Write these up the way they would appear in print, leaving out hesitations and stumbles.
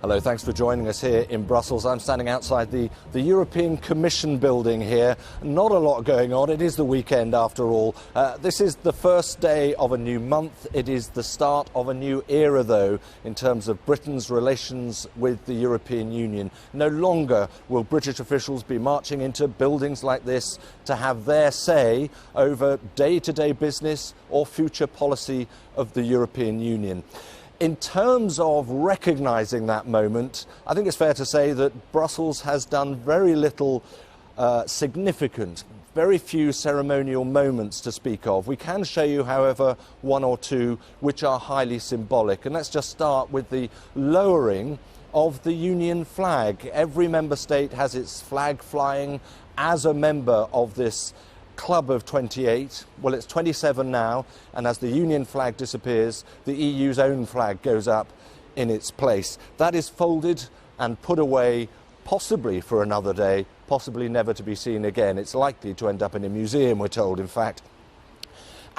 Hello, thanks for joining us here in Brussels. I'm standing outside the European Commission building here. Not a lot going on. It is the weekend after all. This is the first day of a new month. It is the start of a new era, though, in terms of Britain's relations with the European Union. No longer will British officials be marching into buildings like this to have their say over day-to-day business or future policy of the European Union. In terms of recognising that moment, I think it's fair to say that Brussels has done very little significant, very few ceremonial moments to speak of. We can show you, however, one or two which are highly symbolic. And let's just start with the lowering of the Union flag. Every member state has its flag flying as a member of this club of 28. Well, it's 27 now, and as the Union flag disappears, the EU's own flag goes up in its place. That is folded and put away, possibly for another day, possibly never to be seen again. It's likely to end up in a museum, we're told, in fact.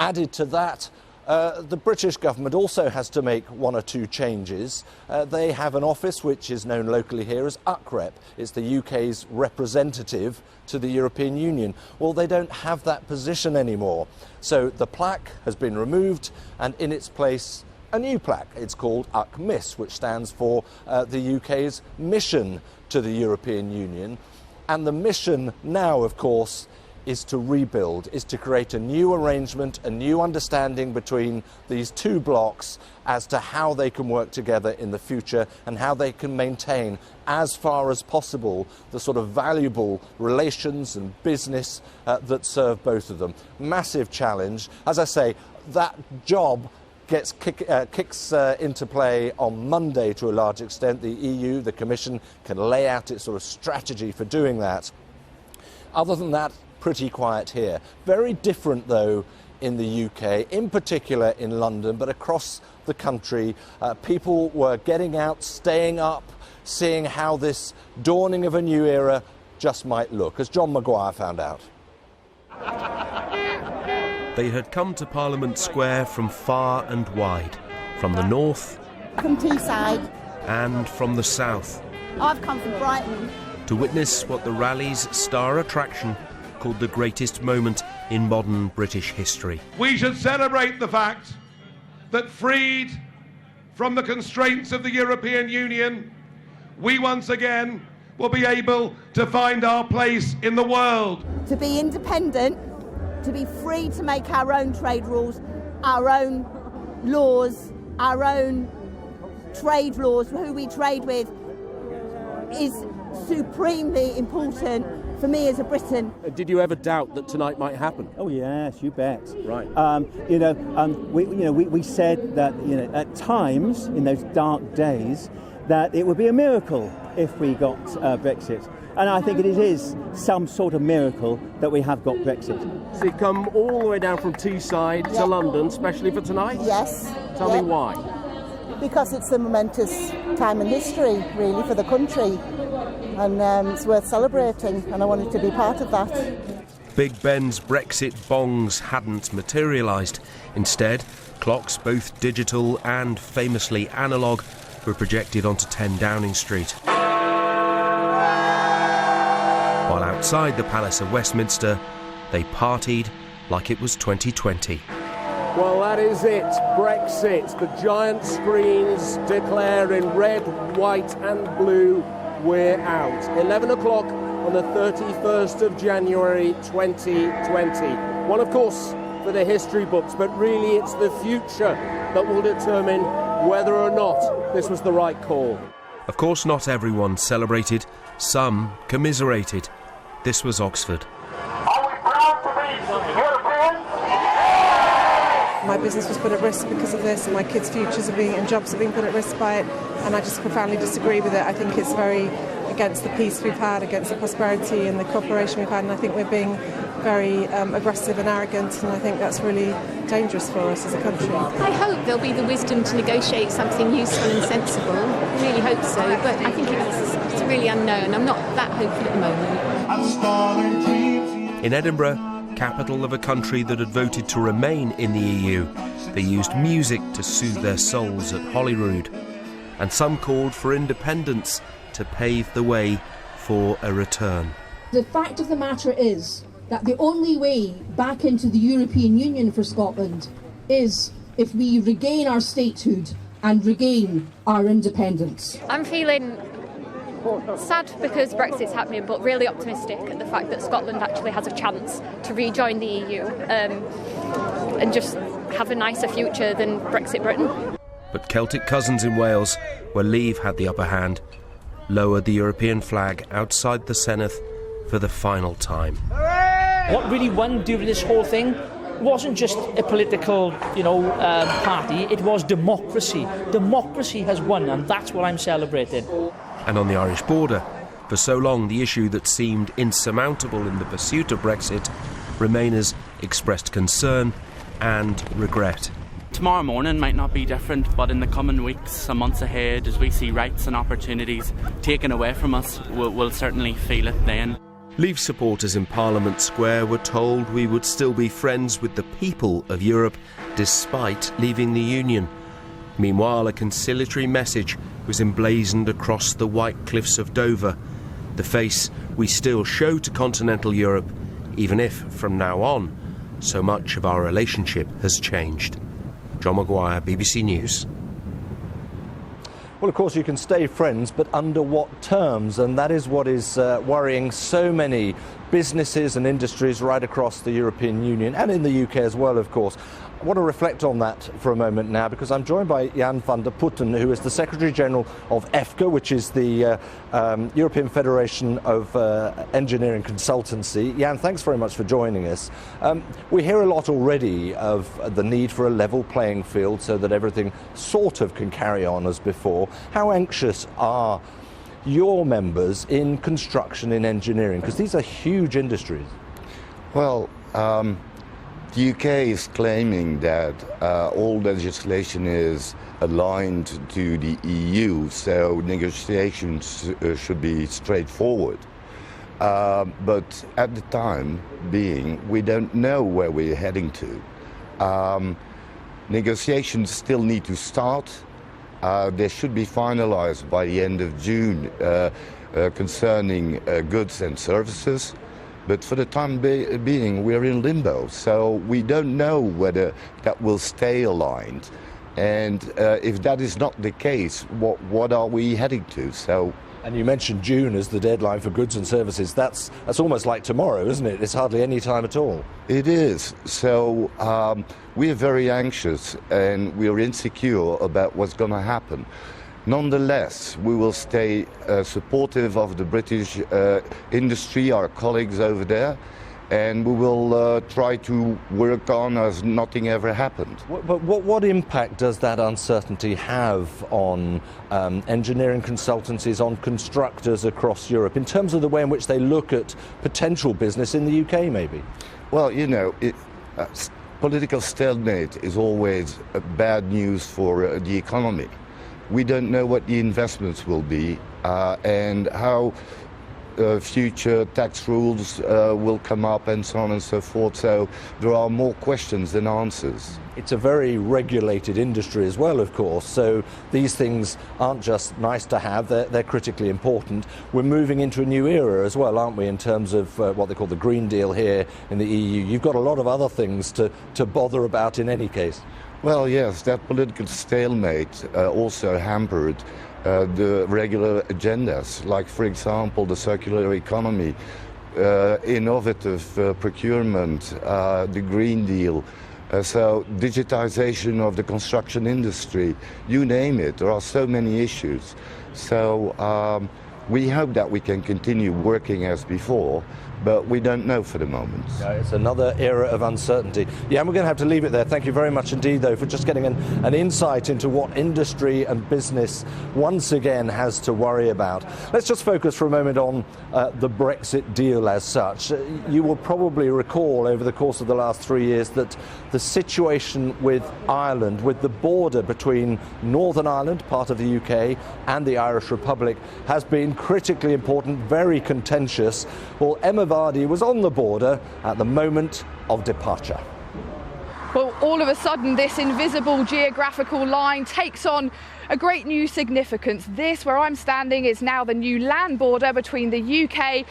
Added to that, the British government also has to make one or two changes. They have an office which is known locally here as UKREP. It's the UK's representative to the European Union. Well, they don't have that position anymore. So the plaque has been removed, and in its place a new plaque. It's called UKMIS, which stands for the UK's mission to the European Union. And the mission now, of course, is to rebuild, is to create a new arrangement, a new understanding between these two blocks as to how they can work together in the future and how they can maintain, as far as possible, the sort of valuable relations and business that serve both of them. Massive challenge. As I say, that job kicks into play on Monday to a large extent. The EU, the Commission, can lay out its sort of strategy for doing that. Other than that, pretty quiet here. Very different, though, in the UK, in particular in London, but across the country. People were getting out, staying up, seeing how this dawning of a new era just might look, as John Maguire found out. They had come to Parliament Square from far and wide, from the north, from Teesside, and from the south. I've come from Brighton. To witness what the rally's star attraction called the greatest moment in modern British history. We should celebrate the fact that, freed from the constraints of the European Union, we once again will be able to find our place in the world. To be independent, to be free to make our own trade rules, our own laws, our own trade laws, who we trade with, is supremely important for me as a Briton. Did you ever doubt that tonight might happen? Oh yes, you bet. Right. We said that at times in those dark days that it would be a miracle if we got Brexit, and I think it is some sort of miracle that we have got Brexit. So you've come all the way down from Teesside to London, especially for tonight? Yes. Tell me why. Because it's a momentous time in history, really, for the country. And it's worth celebrating, and I wanted to be part of that. Big Ben's Brexit bongs hadn't materialised. Instead, clocks, both digital and famously analogue, were projected onto 10 Downing Street. While outside the Palace of Westminster, they partied like it was 2020. Well, that is it. Brexit. The giant screens declare in red, white and blue, we're out. 11 o'clock on the 31st of January 2020. One, of course, for the history books, but really it's the future that will determine whether or not this was the right call. Of course, not everyone celebrated. Some commiserated. This was Oxford. Are we proud to be Europeans? My business was put at risk because of this, and my kids' futures and jobs are being put at risk by it, and I just profoundly disagree with it. I think it's very against the peace we've had, against the prosperity and the cooperation we've had, and I think we're being very aggressive and arrogant, and I think that's really dangerous for us as a country. I hope there'll be the wisdom to negotiate something useful and sensible. I really hope so, but I think it's really unknown. I'm not that hopeful at the moment. In Edinburgh, capital of a country that had voted to remain in the EU, they used music to soothe their souls at Holyrood. and some called for independence to pave the way for a return. The fact of the matter is that the only way back into the European Union for Scotland is if we regain our statehood and regain our independence. I'm feeling sad because Brexit's happening, but really optimistic at the fact that Scotland actually has a chance to rejoin the EU and just have a nicer future than Brexit Britain. But Celtic cousins in Wales, where Leave had the upper hand, lowered the European flag outside the Senedd for the final time. What really won during this whole thing wasn't just a political, party, it was democracy. Democracy has won, and that's what I'm celebrating. And on the Irish border, for so long the issue that seemed insurmountable in the pursuit of Brexit, Remainers expressed concern and regret. Tomorrow morning might not be different, but in the coming weeks and months ahead, as we see rights and opportunities taken away from us, we'll certainly feel it then. Leave supporters in Parliament Square were told we would still be friends with the people of Europe despite leaving the Union. Meanwhile, a conciliatory message was emblazoned across the white cliffs of Dover, the face we still show to continental Europe, even if, from now on, so much of our relationship has changed. John Maguire, BBC News. Well, of course, you can stay friends, but under what terms? And that is what is worrying so many businesses and industries right across the European Union and in the UK as well, of course. I want to reflect on that for a moment now because I'm joined by Jan van der Putten, who is the Secretary-General of EFCA, which is the European Federation of Engineering Consultancy. Jan, thanks very much for joining us. We hear a lot already of the need for a level playing field so that everything sort of can carry on as before. How anxious are your members in construction, in engineering? Because these are huge industries. Well, the UK is claiming that all legislation is aligned to the EU, so negotiations should be straightforward. But at the time being, we don't know where we're heading to. Negotiations still need to start. They should be finalized by the end of June concerning goods and services. But for the time being, we're in limbo, so we don't know whether that will stay aligned. And if that is not the case, what are we heading to? And you mentioned June as the deadline for goods and services. That's almost like tomorrow, isn't it? It's hardly any time at all. It is. So we're very anxious and we're insecure about what's going to happen. Nonetheless, we will stay supportive of the British industry, our colleagues over there, and we will try to work on as nothing ever happened. But what impact does that uncertainty have on engineering consultancies, on constructors across Europe, in terms of the way in which they look at potential business in the UK, maybe? Well, political stalemate is always bad news for the economy. We don't know what the investments will be and how future tax rules will come up and so on and so forth. So there are more questions than answers. It's a very regulated industry as well, of course, so these things aren't just nice to have, they're critically important. We're moving into a new era as well, aren't we, in terms of what they call the Green Deal here in the EU. You've got a lot of other things to bother about in any case. Well, yes, that political stalemate also hampered the regular agendas, like, for example, the circular economy, innovative procurement, the Green Deal, so digitization of the construction industry, you name it. There are so many issues. So we hope that we can continue working as before, but we don't know for the moment. Yeah, it's another era of uncertainty. Yeah, and we're going to have to leave it there. Thank you very much indeed, though, for just getting an insight into what industry and business once again has to worry about. Let's just focus for a moment on the Brexit deal as such. You will probably recall over the course of the last 3 years that the situation with Ireland, with the border between Northern Ireland, part of the UK, and the Irish Republic, has been critically important, very contentious. Well, Emma Vardy was on the border at the moment of departure. Well, all of a sudden, this invisible geographical line takes on a great new significance. This, where I'm standing, is now the new land border between the UK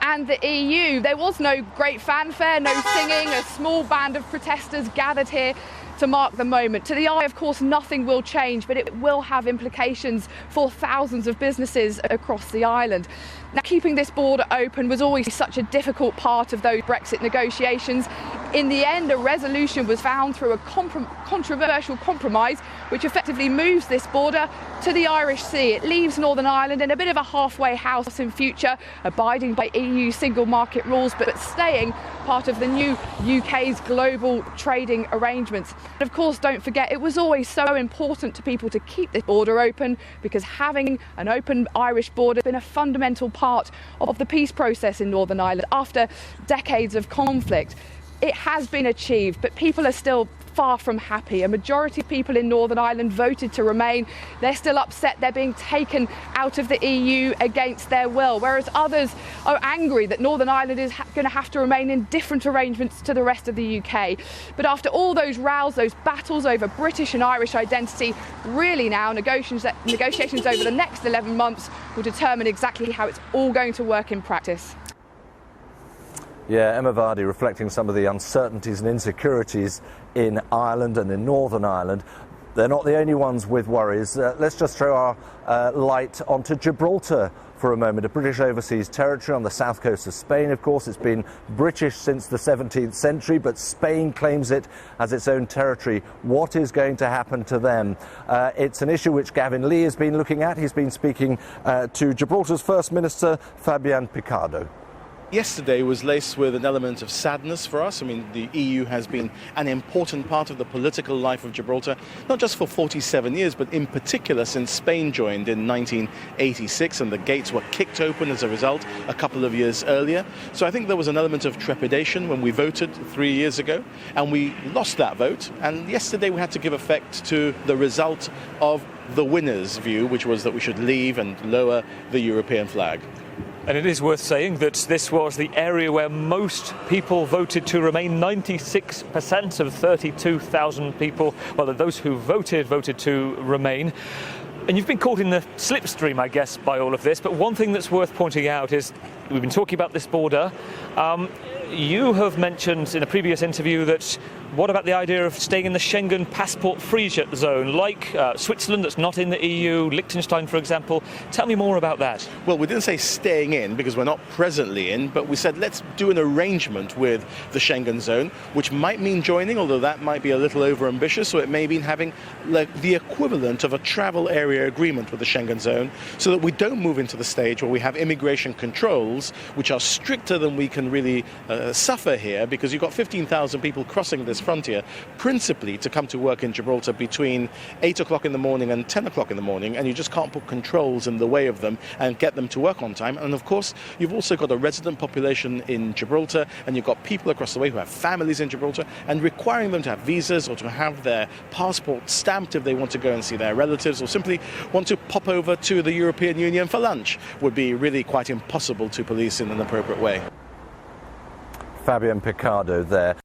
and the EU. There was no great fanfare, no singing. A small band of protesters gathered here to mark the moment. To the eye, of course, nothing will change, but it will have implications for thousands of businesses across the island. Now, keeping this border open was always such a difficult part of those Brexit negotiations. In the end, a resolution was found through a controversial compromise, which effectively moves this border to the Irish Sea. It leaves Northern Ireland in a bit of a halfway house in future, abiding by EU single market rules, but staying part of the new UK's global trading arrangements. And of course, don't forget, it was always so important to people to keep this border open, because having an open Irish border has been a fundamental part of the peace process in Northern Ireland. After decades of conflict, it has been achieved, but people are still far from happy. A majority of people in Northern Ireland voted to remain. They're still upset they're being taken out of the EU against their will, whereas others are angry that Northern Ireland is going to have to remain in different arrangements to the rest of the UK. But after all those rows, those battles over British and Irish identity, really now negotiations over the next 11 months will determine exactly how it's all going to work in practice. Yeah, Emma Vardy reflecting some of the uncertainties and insecurities in Ireland and in Northern Ireland. They're not the only ones with worries. Let's just throw our light onto Gibraltar for a moment, a British overseas territory on the south coast of Spain. Of course, it's been British since the 17th century, but Spain claims it as its own territory. What is going to happen to them? It's an issue which Gavin Lee has been looking at. He's been speaking to Gibraltar's First Minister, Fabian Picardo. Yesterday was laced with an element of sadness for us. I mean, the EU has been an important part of the political life of Gibraltar, not just for 47 years, but in particular since Spain joined in 1986 and the gates were kicked open as a result a couple of years earlier. So I think there was an element of trepidation when we voted 3 years ago, and we lost that vote. And yesterday we had to give effect to the result of the winner's view, which was that we should leave and lower the European flag. And it is worth saying that this was the area where most people voted to remain. 96% of 32,000 people, well, those who voted to remain. And you've been caught in the slipstream, I guess, by all of this. But one thing that's worth pointing out is we've been talking about this border. You have mentioned in a previous interview that what about the idea of staying in the Schengen passport-free zone, like Switzerland that's not in the EU, Liechtenstein, for example? Tell me more about that. Well, we didn't say staying in because we're not presently in, but we said let's do an arrangement with the Schengen zone, which might mean joining, although that might be a little over-ambitious, so it may mean having like the equivalent of a travel area agreement with the Schengen zone, so that we don't move into the stage where we have immigration controls, which are stricter than we can really suffer here, because you've got 15,000 people crossing this frontier principally to come to work in Gibraltar between 8 o'clock in the morning and 10 o'clock in the morning, and you just can't put controls in the way of them and get them to work on time. And of course you've also got a resident population in Gibraltar, and you've got people across the way who have families in Gibraltar, and requiring them to have visas or to have their passport stamped if they want to go and see their relatives or simply want to pop over to the European Union for lunch would be really quite impossible to police in an appropriate way. Fabian Picardo there.